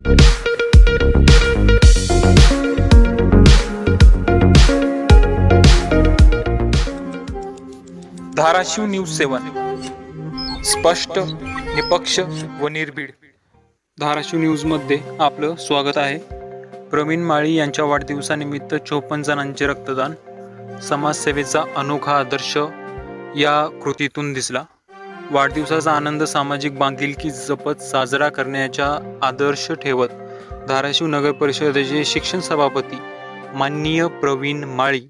Dharashiv news 7 स्पष्ट, निपक्ष व निर्भीड. धाराशिव न्यूजमध्ये आपलं स्वागत आहे. प्रवीण माळी यांच्या वाढदिवसानिमित्त 54 जणांचे रक्तदान. समाजसेवेचा अनोखा आदर्श या कृतीतून दिसला. वाढदिवसाचा आनंद सामाजिक बांधिलकी जपत साजरा करण्याचा आदर्श ठेवत धाराशिव नगर परिषदेचे शिक्षण सभापती माननीय प्रवीण माळी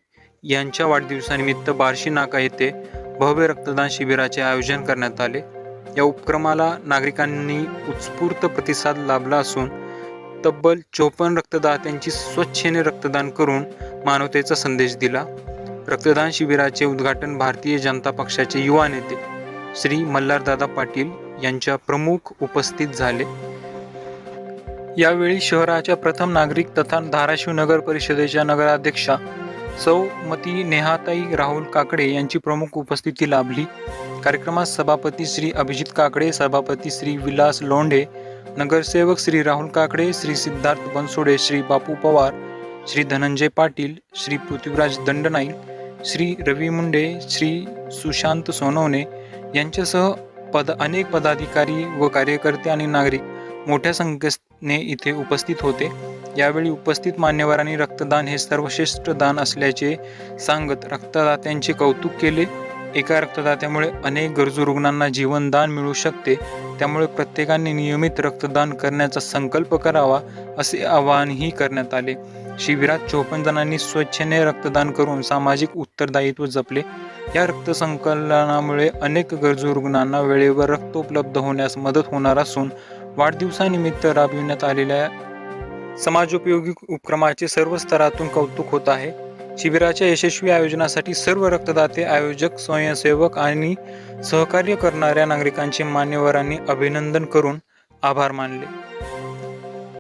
यांच्या वाढदिवसानिमित्त बार्शी नाका येथे भव्य रक्तदान शिबिराचे आयोजन करण्यात आले. या उपक्रमाला नागरिकांनी उत्स्फूर्त प्रतिसाद लाभला असून तब्बल 54 रक्तदात्यांची स्वच्छेने रक्तदान करून मानवतेचा संदेश दिला. रक्तदान शिबिराचे उद्घाटन भारतीय जनता पक्षाचे युवा नेते श्री मल्हारदादा पाटील यांच्या प्रमुख उपस्थित झाले. यावेळी शहराच्या प्रथम नागरिक तथा धाराशिव नगर परिषदेच्या नगराध्यक्षा सौ मती नेहाताई राहुल काकडे यांची प्रमुख उपस्थिती लाभली. कार्यक्रमात सभापती श्री अभिजित काकडे, सभापती श्री विलास लोंढे, नगरसेवक श्री राहुल काकडे, श्री सिद्धार्थ बनसोडे, श्री बापू पवार, श्री धनंजय पाटील, श्री पृथ्वीराज दंडनाईक, श्री रवी मुंडे, श्री सुशांत सोनवणे यांच्यासह अनेक पदाधिकारी व कार्यकर्ते आणि नागरिक मोठ्या संख्येने इथे उपस्थित होते. यावेळी उपस्थित मान्यवरांनी रक्तदान हे सर्वश्रेष्ठ दान असल्याचे सांगत रक्तदात्यांचे कौतुक केले. एका रक्तदात्यामुळे अनेक गरजू रुग्णांना जीवनदान मिळू शकते, त्यामुळे प्रत्येकाने नियमित रक्तदान करण्याचा संकल्प करावा असे आवाहनही करण्यात आले. शिबिरात 54 जणांनी स्वच्छेने रक्तदान करून सामाजिक उत्तरदायित्व जपले. या रक्त संकलनामुळे अनेक गरजू रुग्णांना वेळेवर रक्त उपलब्ध होण्यास मदत होणार असून वाढदिवसानिमित्त राबविण्यात आलेल्या समाजोपयोगी उपक्रमाचे सर्व स्तरातून कौतुक होत आहे. शिबिराच्या यशस्वी आयोजनासाठी सर्व रक्तदाते, आयोजक, स्वयंसेवक आणि सहकार्य करणाऱ्या नागरिकांचे मान्यवरांनी अभिनंदन करून आभार मानले.